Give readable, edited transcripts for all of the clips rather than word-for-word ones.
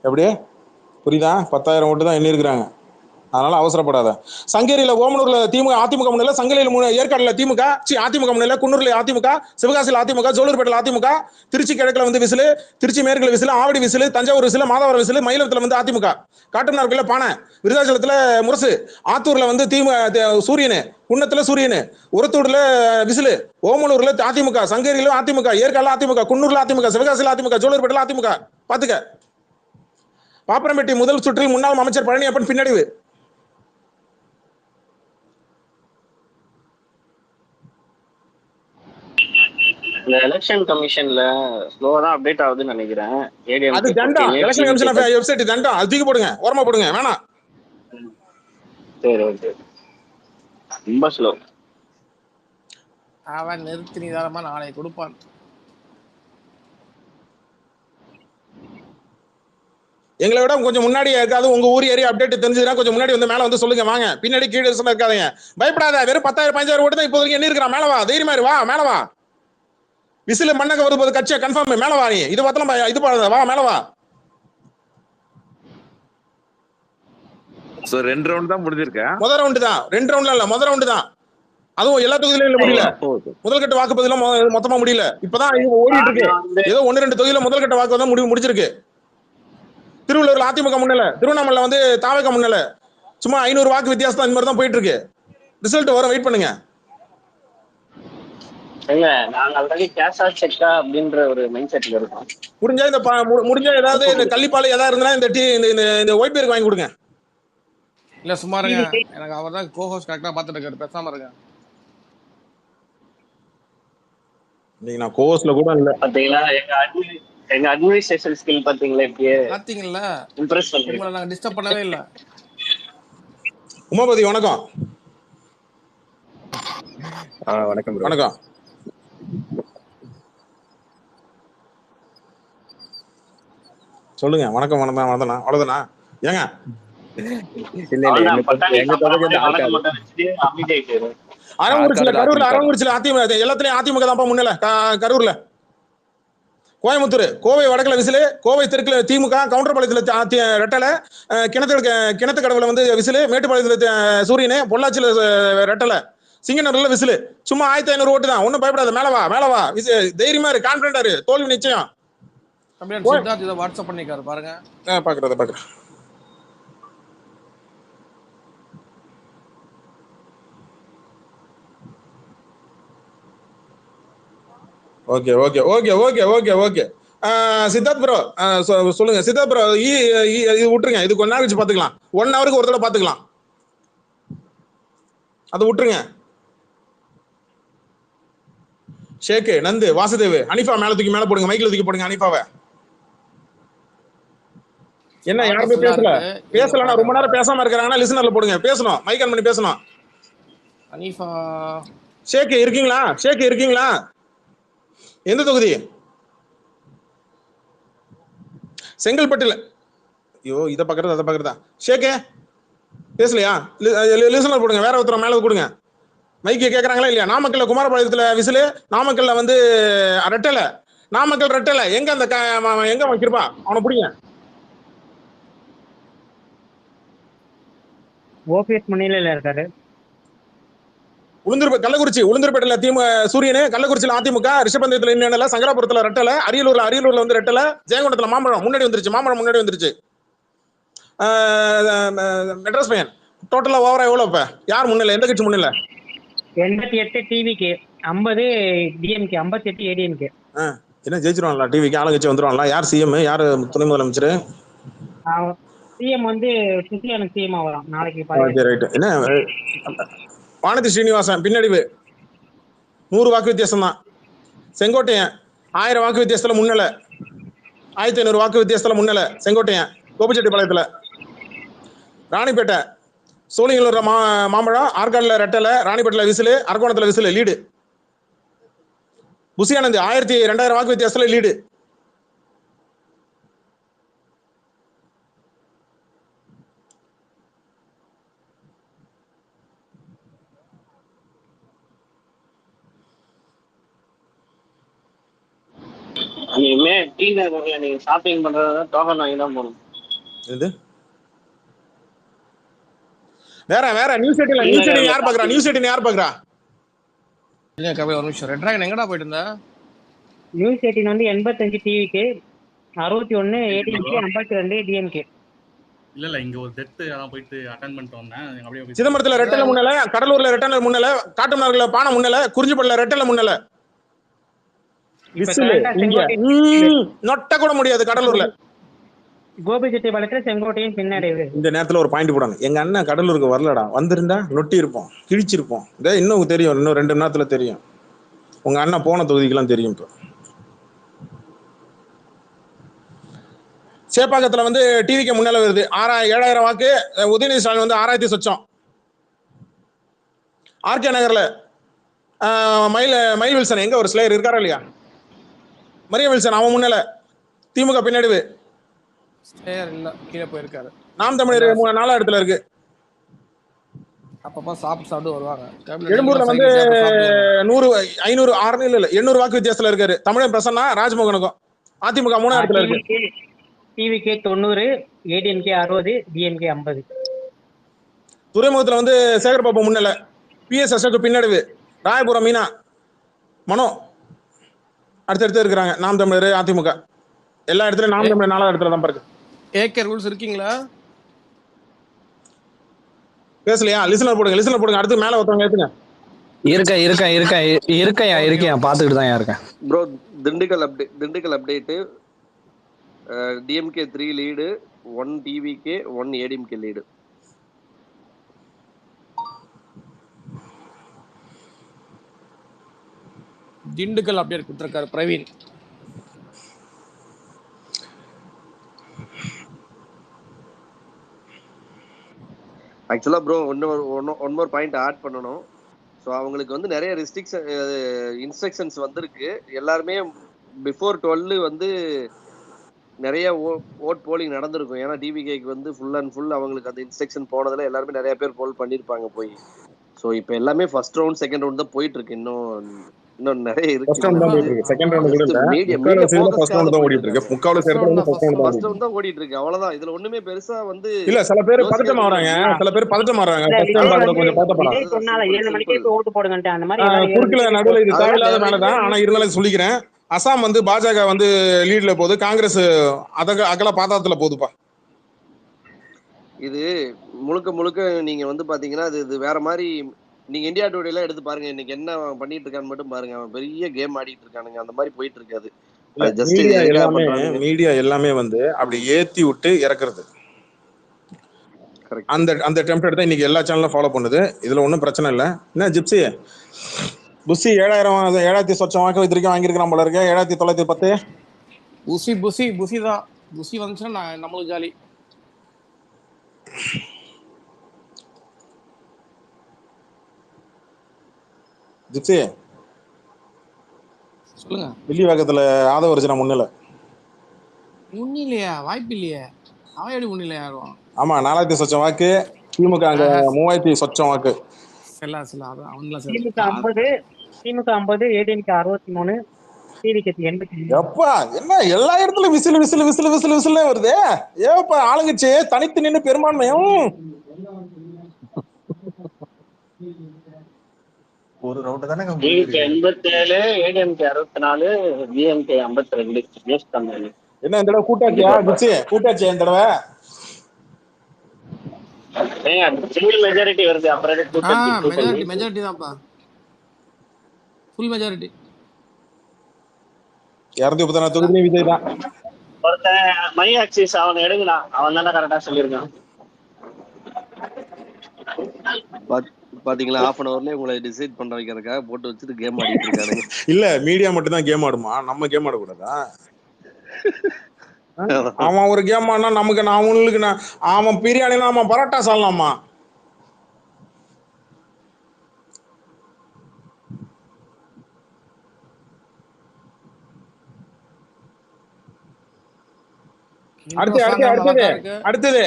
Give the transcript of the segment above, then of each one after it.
எப்படி புரியுதா? 10,000 ஓட்டு தான் எண்ணிருக்கிறாங்க. அதனால அவசரப்படாத. சங்கேரியில ஓமனூர்ல திமுக அதிமுக முன்னிலை, சங்ககிரியில ஏற்காடுல திமுக அதிமுக முன்னிலை, குன்னூர்ல அதிமுக, சிவகாசியில் அதிமுக, ஜோலூர்பேட்டையில் அதிமுக, திருச்சி கிழக்குல வந்து விசிலு, திருச்சி மேற்குல whistle, Avadi whistle, Thanjavur whistle, Madhavaram whistle, மயிலத்துல வந்து அதிமுக, காட்டுமன்னார்கோயில பானை, விருதாச்சலத்துல முரசு, ஆத்தூர்ல வந்து சூரியனு, குன்னத்துல சூரியனு, உரத்தூர்ல விசிலு, ஓமனூர்ல அதிமுக, சங்கேரியில அதிமுக, ஏற்காடுல அதிமுக, குன்னூர்ல அதிமுக, சிவகாசியில் அதிமுக, ஜோலூர்பேட்டையில் அதிமுக. பாத்துக்க. பாப்பரம்பேட்டை முதல் சுற்றில் முன்னாள் அமைச்சர் பழனியப்பன் பின்னடைவு. இந்த எலெக்ஷன் கமிஷன்ல ஸ்லோவா தான் அப்டேட் ஆகுதுன்னு நினைக்கிறேன். அது தண்டம். எலெக்ஷன் கமிஷன் வெப்சைட் தண்டம். அது தூக்கி போடுங்க, ஓரமா போடுங்க, வேணாம். சரி ஓகே. ரொம்ப ஸ்லோ. அவன் நிறுத்தி நிதானமா நாளை கொடுப்பான். எங்களை விட கொஞ்சம் முன்னாடி இருக்காது. உங்க ஊர் ஏரியா அப்டேட் தெரிஞ்சதுன்னா கொஞ்சம் முன்னாடி வந்து மேல வந்து சொல்லுங்க. வாங்க, பின்னாடி கீழே இருக்காதீங்க. பயப்படாத. வெறும் 10,000 15,000 ஓட்டு தான் இப்போ வரைக்கும் என்ன இருக்கிறான். மேல வா, தைரியமா வா, மேல வா. விசில மண்ணக்க வரும்போது கட்சியா கன்ஃபார்ம். மேல வா. நீ இது பார்த்தலாம் இது பாருங்க. வா, மேல வா. சோ 2 ரவுண்ட் தான் முடிஞ்சிருக்கேன். முதல் ரவுண்ட் தான், 2 ரவுண்ட்ல இல்ல, முதல் ரவுண்ட் தான். அதுவும் எல்லா தொகுதியிலும் முடியல. முதல்கட்ட வாக்குப்பதில மொத்தமா முடியல. இப்பதான் ஓடிட்டு இருக்கு. ஏதோ 1-2 தொகுதியில முதல்கட்ட வாக்கு தான் முடிச்சிருக்கு. திருவள்ளூர்ல அதிமுக முன்னல, திருவண்ணாமலை வந்து தாவேக முன்னல. சும்மா 500 வாக்கு வித்தியாசம் தான். இந்த மாதிரி தான் போயிட்டு இருக்கு. ரிசல்ட் வரும், வெயிட் பண்ணுங்க. இல்ல, நாங்க ஆல்ரெடி கேஷ் ஆர் செக்கா அப்படின்ற ஒரு மைண்ட் செட்ல இருக்கோம். முடிஞ்சா ஏதாவது இந்த கள்ளிப்பாலை ஏதாவது இருந்தா இந்த ஒயிட் பேருக்கு வாங்கி கொடுங்க. இல்ல சும்மா இருங்க, எனக்கு அவர் தான் கோஹோஸ்ட் கரெக்டா பாத்துட்டு இருக்காரு, பேசாம இருங்க. நீங்க நான் கோஹோஸ்ட்ல கூட இல்ல. பாத்தீங்களா எங்க அட்மினிஸ்ட்ரேஷன் ஸ்கில் பாத்தீங்களா? இப்பயே பாத்தீங்களா? இம்ப்ரெஸ் பண்றீங்க. உங்களை நாங்க டிஸ்டர்ப் பண்ணவே இல்ல. உமாபதி வணக்கம். வணக்கம் வணக்கம். சொல்லுங்க. வணக்கம் வணக்கம் வணக்கம். அவ்வளவுதானா? ஏங்க அரவங்குறிச்சியில அதிமுக எல்லாத்துலயும் அதிமுக தான் முன்னல. கரூர்ல, கோயம்புத்தூர், கோவை வடக்குல விசிலு, கோவை தெற்குல திமுக, கவுண்டர்பாளையத்துல ரெட்டலை, கிணத்து கடவுல வந்து விசிலு, மேட்டுப்பாளையத்துல சூரியனு, பொள்ளாச்சியில ரெட்டலை, சிங்கனூர்ல விசிலு. சும்மா 1500 ஓட்டு தான். ஒன்னும் பயப்படாத. மேலவா மேலவா. தைரியமா இரு, கான்பிடண்டா இரு, தோல்வி நிச்சயம். சித்தார்த் இதை வாட்ஸ்அப் பண்ணிருக்காரு பாருங்க. பாக்குறேன். Okay okay okay okay okay okay. Siddharth bro சொல்லுங்க. சித்தார்த் ப்ரோ இது விட்டுருங்க. இது கொஞ்ச நேரம் வச்சு பாத்துக்கலாம். 1 ஹவருக்கு ஒரு தடவை பாத்துக்கலாம். அது விட்டுருங்க. ஷேக்கு, நந்து, வாசுதேவ், அனிஃபா மேல தூக்கி மேல போடுங்க. மைக்கில் தூக்கி போடுங்க அனிஃபாவை. என்ன யாருமே பேசலன்னா ரொம்ப நேரம் பேசாம இருக்கிறாங்கன்னா லிசனர்ல போடுங்க. பேசணும், மைக் ஆன் பண்ணி பேசணும். அனிஃபா ஷேக்கு இருக்கீங்களா? ஷேக்கு இருக்கீங்களா? எந்த தொகுதி? செங்கல்பட்டுல. ஐயோ, இதை பாக்குறது அதை பாக்குறதா? ஷேக்கே பேசலையா? லிசனர் போடுங்க. வேற ஒருத்தர் மேல கொடுங்க. மைக்கு கேட்கறாங்களா இல்லையா? நாமக்கல்ல குமாரபாளையத்துல விசிலு, நாமக்கல்ல வந்து ரெட்டலை, நாமக்கல் ரெட்டலை. எங்க அந்த எங்க வைக்கிறப்பா அவனை பிடிங்க. ஓபிஎஸ் முன்னிலையில இருக்காரு. கள்ளக்குறிச்சி உளுந்தூர்பேட்டையில சூரியனு, கள்ளக்குறிச்சியில அதிமுக, ரிஷபந்தயத்துல இன்னல, சங்கராபுரத்துல ரெட்டலை, அரியலூர்ல வந்து ரெட்டலை, ஜெயங்கொண்டத்துல மாம்பழம் முன்னாடி வந்துருச்சு. மாம்பழம் முன்னாடி வந்துருச்சு. மெட்ராஸ் பையன். டோட்டலா ஓவரா எவ்வளவு? இப்ப யார் முன்னிலை? எந்த கட்சி முன்னிலை? 88 டிவிக்கு, 50 டிஎம்கே, 58 ஏடிஎம்கே. என்ன ஜெயிச்சிருவாங்களா? டிவிக்கு ஆளு கட்சி வந்துருவாங்களா? யார் சிஎம்? யார் துணை முதலமைச்சர்? சிஎம் வந்து சுசியானு சிஎம் ஆகலாம் நாளைக்கு. என்ன வானதி ஸ்ரீனிவாசன் பின்னடைவு 100 வாக்கு வித்தியாசம் தான். செங்கோட்டையன் 1000 வாக்கு வித்தியாசத்துல முன்னல, 1500 வாக்கு வித்தியாசத்துல முன்னல. செங்கோட்டையன் கோபிச்செட்டிப்பாளையத்துல, ராணிப்பேட்டை, சோழிங்கநல்லூர்ல மாம்பழம், ஆற்காடுல ரெட்டலை, ராணிப்பேட்டையில விசிலு, அரக்கோணத்துல விசிலு லீடு. புசியானந்த் 2000 வாக்கு வித்தியாசத்துல லீடு. இனிமே டீ நகர்ல நீங்க ஷாப்பிங் பண்றதா டோக்கன் வாங்கி தான் போகணும். இது வேற நியூஸ் எயிட்டின் யார் பாக்குறா? நியூஸ் எயிட்டின் யார் பாக்குறா? இல்ல கபி ஒரு நிமிஷம். ரெட் டிராகன் எங்கடா போயிட்டு இருந்த? நியூஸ் 18 வந்து 85 டிவிக்கு, 61 ஏடிஎம்கே, 52 டிஎம்கே. இல்ல இங்க ஒரு டெத் அதான் போயிட்டு அட்டெண்ட் பண்ணிட்டு வந்தேன். அப்படியே போய் சிதம்பரத்துல ரெட்டல முன்னல, கடலூர்ல ரெட்டல முன்னல, காட்டுமன்னார்ல பானை முன்னல, குறிஞ்சிப்பட்டில ரெட்டல முன்னல. நொட்ட கூட முடியாது கடலூர்ல. கோபிச்செட்டிப்பாளையத்துல செங்கோட்டையும் பின்னாடி. இந்த நேரத்துல ஒரு பாயிண்ட் போடணும். எங்க அண்ணன் கடலூருக்கு வரலடா, வந்திருந்தா நொட்டி இருப்போம், கிழிச்சிருப்போம். இதே இன்னும் தெரியும், இன்னும் 2 மணி நேரத்துல தெரியும். உங்க அண்ணன் போன தொகுதிக்கெல்லாம் தெரியும். இப்போ சேப்பாக்கத்துல வந்து டிவிக்கு முன்னால வருது 7,000 வாக்கு. உதயநிதி ஸ்டாலின் வந்து 6,000 சொச்சம். ஆர்கே நகர்ல மயில் வில்சன் எங்க ஒரு ஸ்லேயர் இருக்காரா இல்லையா? மரிய வில்சன் அவன் முன்னால திமுக பின்னாடி ஸ்லேயர் இல்ல, கீழே போயிருக்காரு. நாம் தமிழர் 4 இடத்துல இருக்கு. அப்பப்ப சாப்பிட்டு வருவாங்க. எழும்பூர்ல வந்து 100 500 600 இல்ல 800 வாக்கு வித்தியாசத்துல இருக்காரு. தமிழன் பிரசன்னா ராஜ்மோகனுக்கும். அதிமுக 3 இடத்துல இருக்கு. TVK 90, ADMK 60, DMK 50. துறைமுகத்துல வந்து சேகர்பாபு முன்னல, பிஎஸ் அசோக் பின்னடைவு, ராயபுரம் மீனா மனோ அடுத்தடுத்து இருக்கிறாங்க. நாம் தமிழர் அதிமுக எல்லா இடத்துலயும் நாம் தமிழர் 4வது இடத்துல தான் இருக்கு. ஏகே ரூல்ஸ் இருக்கீங்களா? பேசலையா? லிசனர் போடுங்க. அடுத்து மேல ஒருத்தவங்க ஏத்துங்க. இருக்கேன் பாத்துக்கிட்டு தான் இருக்கேன் bro. Dindigul update. DMK 3 lead, 1 TVK, 1 ADMK lead. Dindigul update கொடுத்திருக்காரு பிரவீன். ஆக்சுவலா bro one more point add பண்ணணும். ஸோ அவங்களுக்கு வந்து நிறைய இன்ஸ்ட்ரக்ஷன்ஸ் வந்திருக்கு. எல்லாருமே பிஃபோர் 12 வந்து நிறைய ஓட் போலிங் நடந்திருக்கும். ஏன்னா டிவிகேக்கு வந்து ஃபுல் அண்ட் ஃபுல் அவங்களுக்கு அந்த இன்ஸ்ட்ரக்ஷன் போனதுல எல்லாருமே நிறைய பேர் போல் பண்ணியிருப்பாங்க போய். ஸோ இப்போ எல்லாமே ஃபர்ஸ்ட் ரவுண்ட் செகண்ட் ரவுண்ட் தான் போயிட்டு இருக்கு. இன்னும் நிறைய இருக்கு. ஃபர்ஸ்ட் ரவுண்ட் தான் ஓடிட்டு இருக்கு. செகண்ட் ரவுண்ட் கூட இல்ல. ஃபர்ஸ்ட் ரவுண்ட் தான் ஓடிட்டு இருக்கு. முக்கால சேர்த்து ஃபர்ஸ்ட் ரவுண்ட் தான் ஓடிட்டு இருக்கு. அவ்வளவுதான். இதுல ஒண்ணுமே பெருசா வந்து இல்ல. சில பேர் பதட்டம் ஆவறாங்க. ஃபர்ஸ்ட் டைம் பாக்குறது கொஞ்சம் பதட்டப்படுறாங்க. சொன்னால 7 மணிக்கு ஓட்டு போடுங்கன்ட்டு அந்த மாதிரி குறுக்குல நடுவுல இது தேவையில்லாத மேலதான். ஆனா இருந்தாலும் சொல்லிக்கிறேன், அசாம் வந்து பாஜக வந்து லீட்ல போகுது, காங்கிரஸ் அகல பாதாளத்துல போகுதுப்பா. இது முழுக்க நீங்க வந்து பாத்தீங்கன்னா இது வேற மாதிரி. நீங்க இந்தியா டுடே எல்லாம் எடுத்து பாருங்க, இன்னைக்கு என்ன பண்ணிட்டு இருக்கான்னு மட்டும் பாருங்க. அவன் பெரிய கேம் ஆடிட்டு இருக்கானுங்க. அந்த மாதிரி போயிட்டு இருக்காது. மீடியா எல்லாமே வந்து அப்படி ஏத்தி விட்டு இறக்குறது. அந்த டெம்ப்ளேட் தான் இன்னைக்கு எல்லா சேனலும் ஃபாலோ பண்ணுது. இதுல ஒன்றும் பிரச்சனை இல்லை. என்ன ஜிப்சி புஷி 7,000 சொச்சம் வாக்கு வைத்திருக்கேன் வாங்கியிருக்கிறான் போல இருக்கு. 7,910. புசி தான். புசி வந்துச்சுன்னா நம்மளுக்கு ஜாலி. ஜிப்சி சொல்லுங்க. வில்லிவாக்கத்துல ஆதவர்ஜனா முன்னிலையா? வாய்ப்பு இல்லையே. அவன் எப்படி முன்னிலையா ஆகும்? ஆமா 4,000 சொச்சம் வாக்கு. திமுக அங்க 3,000 சொச்சம் வாக்கு. திமுக 50, ஏடிஎம்கே 63, டிவிகே 85. எப்பா என்ன எல்லா இடத்துல விசில் வருது. ஏப்பா ஆளுங்கட்சி தனித்து நின்று பெரும்பான்மையும் ஒரு ரவுண்ட் தானே. TVK 87, ADMK 64, DMK 52. வேஸ்ட் பண்ணாங்க. என்ன இந்த தடவை கூட்டாச்சியா ஜிப்சி? கூட்டாச்சியா இந்த தடவை? சிங்கிள் மெஜாரிட்டி வருது. அப்புறம் மெஜாரிட்டி தான்ப்பா. Full majority. 234 தொகுதி விஜய் தான். ஒருத்தன் மை ஆக்சிஸ் அவன் எடுங்கடா. அவன் தானே கரெக்டா சொல்லியிருக்கான். பாத்தீங்களா, half an hourல உங்களை டிசைட் பண்ண வைக்கிறதுக்காக போட்டு வச்சுட்டு கேம் ஆடிட்டு இருக்காங்க. இல்ல மீடியா மட்டும் தான் கேம் ஆடுமா? நம்ம கேம் ஆடக்கூடாதா? அவன் ஒரு கேம் ஆனா நமக்கு அவனுக்கு அவன் பிரியாணினா அவன் பரோட்டா சாப்பிடலாமா? அடுத்தது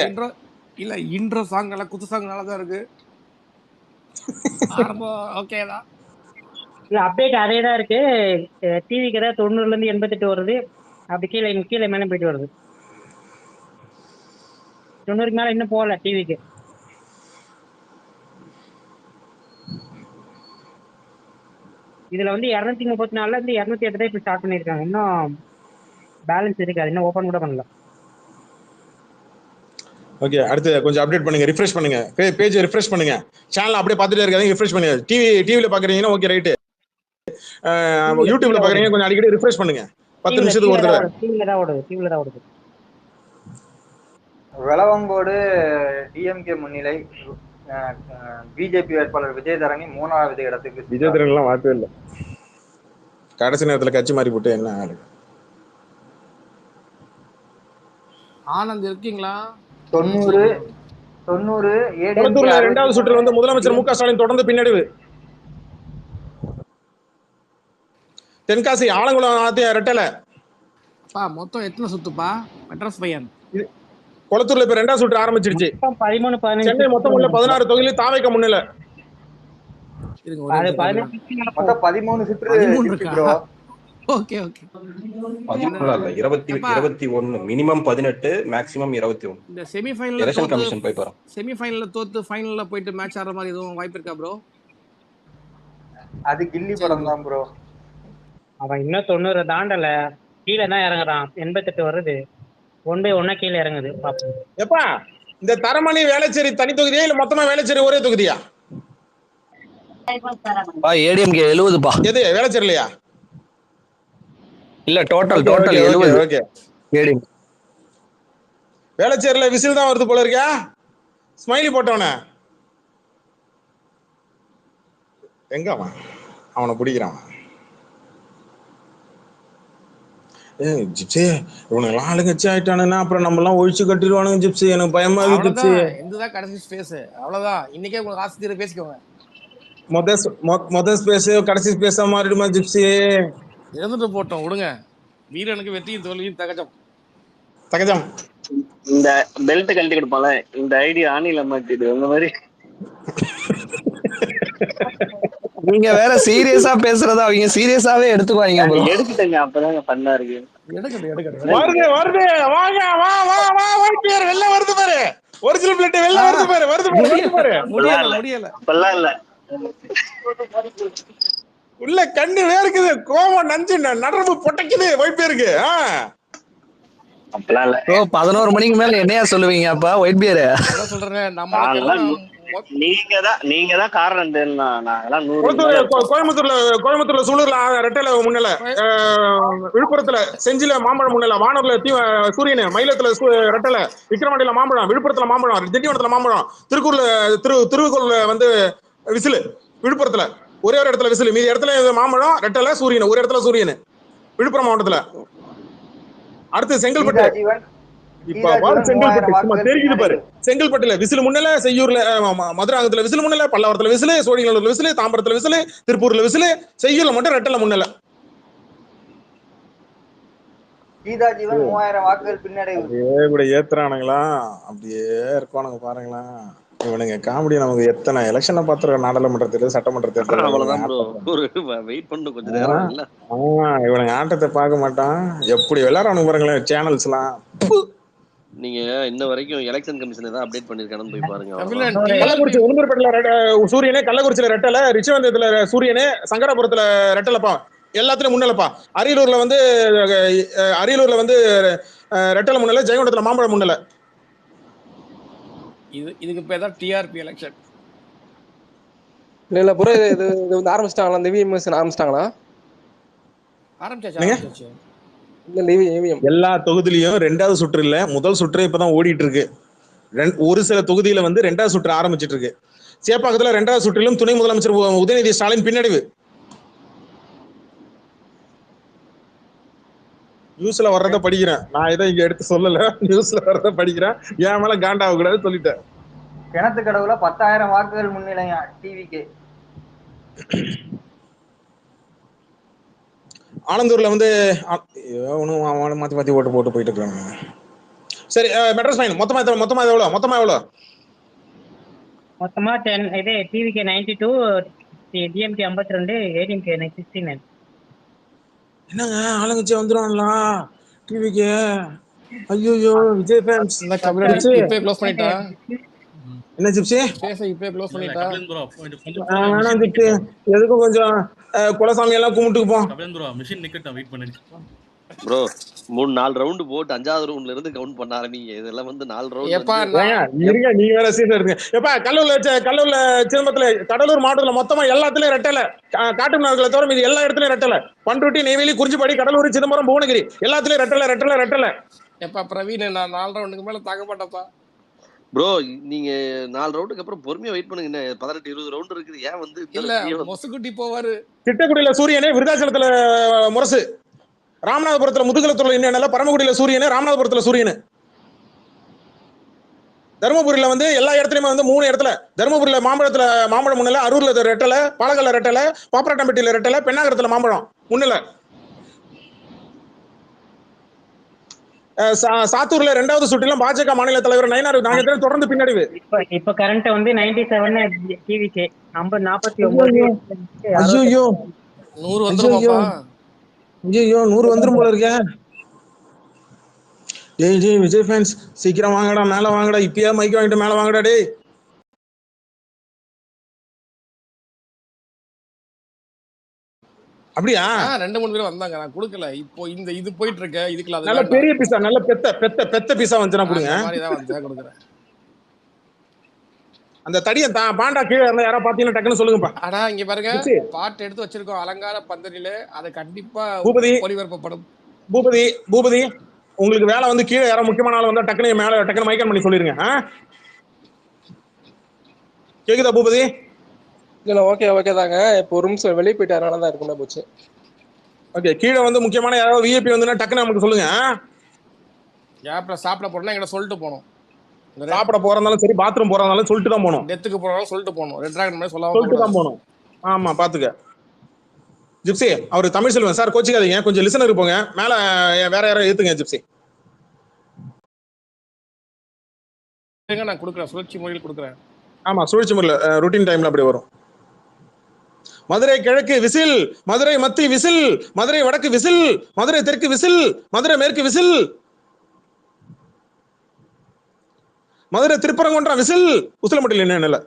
இல்ல இன்ட்ரோ சாங் எல்லாம் குத்து சாங் நல்லா தான் இருக்கு. ஓகேதான். இல்ல அப்டேட் அதே தான் இருக்கு. டிவிக்கு தான் 90ல இருந்து 88 வருது. அப்படி கீழே மேலே போயிட்டு வருது. 90க்கு மேல இன்னும் போகல டிவிக்கு. இதுல வந்து 234ல இருந்து 208 தான் இப்ப ஸ்டார்ட் பண்ணிருக்காங்க. இன்னும் பேலன்ஸ் இருக்கு, அது இன்னும் ஓபன் கூட பண்ணல. ஓகே, அடுத்து கொஞ்சம் அப்டேட் பண்ணுங்க, ரிஃப்ரெஷ் பண்ணுங்க, பேஜ் ரிஃப்ரெஷ் பண்ணுங்க, சேனல் அப்படியே பார்த்துட்டே இருக்காதீங்க, ரிஃப்ரெஷ் பண்ணுங்க. டிவில பாக்குறீங்கன்னா ஓகே ரைட், யூடியூப்ல பாக்குறீங்க கொஞ்சம் அடிக்கடி ரிஃப்ரெஷ் பண்ணுங்க, 10 நிமிஷத்துக்கு ஒரு தடவை. டிவில தான் ஓடுது. வெளவங்கோடு டிஎம்கே முன்னிலை, பிஜேபி வேட்பாளர் விஜயதரணி 3வது இடத்துக்கு. விஜயதரணி எல்லாம் வாய்ப்பே இல்லை, கடைசி நேரத்துல கட்சி மாறி போட்டு என்ன ஆளு. ஆனந்த் இருக்கீங்களா? 90 கொளத்தூர்ல 2வது சுற்றில் வந்து முதலமைச்சர் மு க ஸ்டாலின் தொடர்ந்து பின்னடைவு. தென்காசி ஆலங்குளம் ரெட்டல மொத்தம் எத்தனை சுத்துப்பா மெட்ராஸ் பையன்? கொளத்தூர்ல இப்ப 2வது சுற்று ஆரம்பிச்சிருச்சு. 13 சென்னை மொத்தம் உள்ள 16 தொகுதியில தாவேக முன்னில. மொத்தம் 13 சுற்று. Okay okay, 21 minimum 18 maximum 21. இந்த செமிஃபைனல்ல எலெக்ஷன் கமிஷன் போய் பாரு. செமிஃபைனல்ல தோத்து ஃபைனல்ல போயிட்டு மேட்ச் ஆடுற மாதிரி எதுவும் வாய்ப்பு இருக்கா ப்ரோ? அது கில்லி படம் தான் ப்ரோ. அவன் இன்னும் 90 தாண்டல, கீழே தான் இறங்குறான். 88 வருது, 1/1 கீழே இறங்குது. எப்பா இந்த தரமணி வேளச்சேரி தனி தொகுதியா இல்ல மொத்தமா வேளச்சேரி ஒரே தொகுதியா? ஏடிஎம்கே 70பா. எது வேளச்சேரிலையா? இல்ல டோட்டல் 70. ஓகே, ஏடிஎம் வேளச்சேரியில விசில் தான் வருது போல இருக்கா. ஸ்மைலி போட்டவன எங்க அவனை பிடிக்கிறான். ஜிப்சி இவனுக்கு ஆளுங்கட்சி ஆயிட்டானுன்னா அப்புறம் நம்ம எல்லாம் ஒழிச்சு கட்டிடுவானுங்க ஜிப்சி. எனக்கு பயமா இருக்கு ஜிப்சி. இதுதான் கடைசி ஸ்பேஸ், அவ்வளவுதான். இன்னைக்கே உங்களுக்கு ஆசை தீர பேசிக்கோங்க. மொத ஸ்பேஸ் கடைசி ஸ்பேஸா மாறிடுமா ஜிப்சி? இறந்துட்டு போட்டோம் விடுங்க, வீரனுக்கு வெற்றியும் தோல்வியும் தகஜம். இந்த பெல்ட் கழட்டி கொடுப்பால, இந்த ஐடியா ஆணில மாட்டிடு அந்த மாதிரி. நீங்க வேற சீரியஸா பேசுறதா அவங்க சீரியஸாவே எடுத்துக்குவாங்க ப்ரோ. எடுத்துட்டேங்க, அப்பதாங்க பண்ணா இருக்கு. வருது வாங்க வா பேர் வெள்ள வருது பாரு, ஒரிஜினல் பிளேட் வெள்ள வருது பாரு. முடியல அப்பெல்லாம் இல்ல, உள்ள கண்ணு வேர்க்குது, கோவம் நஞ்சு நரம்பு பொட்டைக்குது ஒயிட் பேருக்கு. அப்பெல்லாம் இல்ல. 11 மணிக்கு மேல என்னையா சொல்லுவீங்க அப்ப ஒயிட் பியர்? சொல்றேன், நீங்க தான் காரணம். கோயம்புத்தூர்ல சூலூர்ல ரெட்டல முன்னல, விழுப்புரத்துல செஞ்சில மாம்பழம் முன்னல, வானூர்ல சூரியன், மயிலத்துல ரெட்டல, விக்கிரவாண்டியில மாம்பழம், விழுப்புரத்துல மாம்பழம், திண்டிவனத்துல மாம்பழம், திருக்கூர்ல திருவுக்கோள்ல வந்து விசிலு, விழுப்புரத்துல ஒரே ஒரு இடத்துல விசிலு, மீதி இடத்துல மாம்பழம் ரெட்டல சூரியன், ஒரு இடத்துல சூரியன் விழுப்புரம் மாவட்டத்துல. அடுத்து செங்கல்பட்டு, இப்ப பாரு செங்கல்பட்டு சும்மா தெரியுது பாரு. செங்கல்பட்டுல விசில் முன்னல, செய்யூர்ல மதுராங்கத்துல விசில் முன்னல, பல்லாவரத்துல விசிலு, சோழிங்கநல்லூர்ல விசிலு, தாம்பரத்துல விசிலு, திருப்பூர்ல விசிலு, செய்யூர்ல மட்டும் ரெட்டல முன்னல. கீதாஜீவன் 3000 வாக்குகள் பின்னடைவு. அப்படியே கூட ஏத்துறானுங்களா, அப்படியே இருப்பானுங்க பாருங்களா இவனுங்க. காமெடி நமக்கு எத்தனை எலெக்ஷனை பாத்துருக்கோம், நாடாளுமன்ற தேர்தல், சட்டமன்ற தேர்தல். அவ்வளவுதான் ப்ரோ, ஒரு வெயிட் பண்ணு கொஞ்ச நேரம் இல்ல. இவனுங்க ஆட்டத்தை பார்க்க மாட்டான், எப்படி விளையாடுறானுங்க பாருங்களேன் சேனல்ஸ் எல்லாம். நீங்க இன்ன வரைக்கும் எலெக்ஷன் கமிஷன் தான் அப்டேட் பண்ணிருக்கானு போய் பாருங்க. கள்ளக்குறிச்சி உளுந்தூர்பேட்டையில சூரியனே, கள்ளக்குறிச்சியில ரெட்டல, ரிஷவந்தத்துல சூரியனே, சங்கராபுரத்துல ரெட்டலப்பா, எல்லாத்துலயும் முன்னலப்பா. அரியலூர்ல வந்து ரெட்டல முன்னல, ஜெயங்கொண்டத்துல மாம்பழம் முன்னல. இதுக்கு பேர் தான் டிஆர்பி எலெக்ஷன். இல்ல ப்ரோ, இது வந்து ஆரம்பிச்சிட்டாங்களா? இந்த விஎம்எஸ் ஆரம்பிச்சிட்டாங்களா? ஆரம்பிச்சாச்சு. எல்லா தொகுதியிலையும் 2வது சுற்று இல்ல, முதல் சுற்று இப்பதான் ஓடிட்டு இருக்கு. ஒரு சில தொகுதியில வந்து 2வது சுற்று ஆரம்பிச்சிட்டு இருக்கு. சேப்பாக்கத்துல 2வது சுற்றிலும் துணை முதலமைச்சர் உதயநிதி ஸ்டாலின் பின்னடைவு. நியூஸ்ல வர்றத படிக்கிறேன், நான் இதை இங்க எடுத்து சொல்லல, நியூஸ்ல வர்றத படிக்கிறேன், என் மேல காண்டாக கூடாது சொல்லிட்டேன். கிணத்து கடவுல 10,000 வாக்குகள் முன்னிலையா டிவிக்கு. ஆனந்தூர்ல வந்து மாத்தி ஓட்டு போட்டு போயிட்டு இருக்காங்க. சரி, மெட்ராஸ் ஃபைன் மொத்தமா எவ்வளவு? மொத்தமா 10 இது டிவிக்கு 92, டிஎம்கே 52, ஏடிஎம்கே 69. என்னங்க ஆளுங்கட்சி வந்துடுவாங்களா டிவிக்கு? ஐயோ விஜய் ஃபேன்ஸ். இந்த கபிலன் இப்பயே க்ளோஸ் பண்ணிட்டா. என்ன ஜிப்சி? ஸ்பேஸை இப்பயே க்ளோஸ் பண்ணிட்டா. கபிலன் ப்ரோ வேணாம் ஜிப்சி, எதுக்கும் கொஞ்சம் குலசாமி எல்லாம் கும்பிட்டுக்கு போ. கபிலன் ப்ரோ மிஷின் நிக்கட்டும், வெயிட் பண்ணுங்க ப்ரோ. 3-4 ரவுண்டு போட்டு 5வது ரவுண்ட்ல இருந்து கவுண்ட் பண்ண ஆரம்பிங்க. இதெல்லாம் வந்து 4 ரவுண்ட் எப்பா இருங்க, நீங்க வேற சீசன் இருங்க. எப்பா கல்லூர்ல சிதம்பரத்துல கடலூர் மாவட்டத்துல மொத்தமா எல்லாத்துலயும் ரெட்டல, காட்டுமன்னார்களை தவிர மீதி எல்லா இடத்துலயும் ரெட்டல. பண்ருட்டி, நெய்வேலி, குறிஞ்சிப்பாடி, கடலூர், சிதம்பரம், புவனகிரி எல்லாத்துலயும் ரெட்டல. எப்பா பிரவீன், நான் 4 ரவுண்டுக்கு மேல தாக்க மாட்டேப்பா. ப்ரோ. நீங்க 4 ரவுண்டுக்கு அப்புறம் பொறுமையா வெயிட் பண்ணுங்க. என்ன 18-20 ரவுண்ட் இருக்குது. ஏன் வந்து இல்ல மொசுக்குட்டி போவாரு. திட்டக்குடியில சூரியனே, விருதாச்சலத்துல முரசு, ராமநாதபுரத்துல முதுகுலத்துல இன்ன, பரமக்குடியில சூரியனு, ராமநாதபுரத்துல சூரியனு, தருமபுரியில வந்து எல்லா இடத்துலயுமே வந்து 3 இடத்துல, தருமபுரியில மாம்பழம் முன்னல, அரூர்ல ரெட்டல, பாலகல்ல ரெட்டல, பாப்பராட்டம்பட்டியில ரெட்டல, பெண்ணாகரத்துல மாம்பழம் முன்னல, சாத்தூர்ல 2வது சுற்றிலும் பாஜக மாநில தலைவர் நயினார் நாகேந்திரன் தொடர்ந்து பின்னடைவு. இப்ப கரண்ட் வந்து 97 டிவிகே 49. ஐயோ 100 வந்துருமாப்பா. ஐயோ 100 வந்துரும் போல இருக்கே. டேய் விஜய் ஃபேன்ஸ் சீக்கிரம் வாங்கடா, மேல வாங்கடா, இப்பயே மைக் வாங்கிட்டு மேல வாங்கடா டேய். அப்படியா? 2-3 பேர் வந்தாங்க, நான் கொடுக்கல. இப்போ இந்த இது போயிட்டு இருக்க இதுக்குல அது நல்ல பெரிய பீஸா, நல்ல பெத்த பீஸா வந்துனா கொடுங்க. அந்த மாதிரி தான் வந்து கொடுக்குறேன். அந்த தடிய பாண்டா கீழ இருந்தா யாரா பாத்தீங்கன்னா டக்குன்னு சொல்லுங்கப்பா. அடா இங்க பாருங்க, பாட்டு எடுத்து வச்சிருக்கோம் அலங்கார பந்தலிலே, அது கண்டிப்பா ஒளிபரப்பப்படும். பூபதி உங்களுக்கு வேலை வந்து கீழே யாரா முக்கியமான ஆள் வந்தா டக்குன்னு மைக்கன் பண்ணி சொல்லிருங்க. கேக்குதா பூபதி? இல்ல ஓகே தாங்க. இப்போ ஒரு நிமிஷம் வெளியே போயிட்டாருனால தான் இருக்கும்னா போச்சு. ஓகே, கீழே வந்து முக்கியமான யாராவது விஐபி வந்துன்னா டக்குன்னு நமக்கு சொல்லுங்க. கேப்ல சாப்பிட போறேன்னா எங்கிட்ட சொல்லிட்டு போகணும். சாப்பிட போறதாலும் சரி, பாத்ரூம் போறதாலும் சொல்லிட்டு தான் போகணும். டெத்துக்கு போறதாலும் சொல்லிட்டு போகணும். ரெட் டிராகன் மாதிரி சொல்லிட்டு தான் போகணும். ஆமா பாத்துக்க ஜிப்சி. அவரு தமிழ் செல்வன் சார், கோச்சிக்காதீங்க, கொஞ்சம் லிசனர் போங்க. மேல வேற யாரும் ஏத்துங்க ஜிப்சி. நான் கொடுக்குறேன், சுழற்சி முறையில் கொடுக்குறேன். ஆமா சுழற்சி முறையில் ருட்டீன் டைம்ல அப்படி வரும். மதுரை கிழக்கு விசில், மதுரை மத்தி விசில், மதுரை வடக்கு விசில், மதுரை தெற்கு விசில், மதுரை மேற்கு விசில், மதுரை திருப்பரங்குன்றம் விசில். உசிலம்பட்டியில் என்ன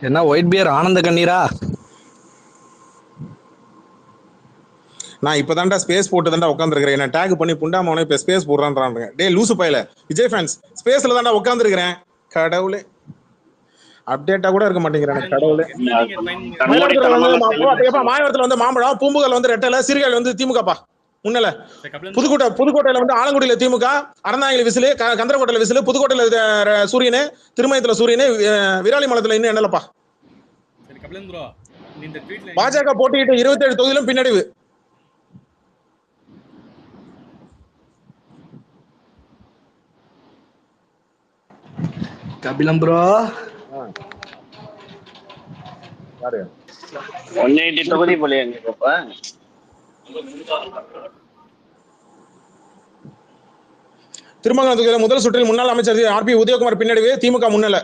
என்ன ஒயிட் பியர் ஆனந்த கண்ணீரா? நான் இப்பதான்டா ஸ்பேஸ் போட்டு தான்டா உட்காந்துருக்கிறேன். என்ன டேக் பண்ணி புண்டாமவனே இப்ப ஸ்பேஸ் போடுறான்றாங்க. டே லூசு பையல விஜய் ஃபேன்ஸ், ஸ்பேஸ்ல தான்டா உட்காந்துருக்கிறேன். கடவுளே, அப்டேட்டா கூட இருக்க மாட்டேங்கிறேன் கடவுளே. மாயவரத்துல வந்து மாம்பழம், பூம்புகார்ல வந்து ரெட்டல, சீர்காழி வந்து திமுகப்பா முன்னல, புதுக்கோட்டையில வந்து ஆலங்குடியில திமுக, அறந்தாங்கில விசிலு, கந்தரக்கோட்டையில விசிலு, புதுக்கோட்டையில சூரியனு, திருமயத்துல சூரியனு, விராலிமலத்துல இன்னும் என்னலப்பா. பாஜக போட்டியிட்டு 27 தொகுதியிலும் பின்னடைவு. கபிலம் ப்ரோ 180 தொகுதி போலியா இப்ப? திருமங்கலம் தொகுதியில் முதல் சுற்றில் முன்னாள் அமைச்சர் ஆர்பி உதயகுமார் பின்னடைவு, திமுக முன்னல.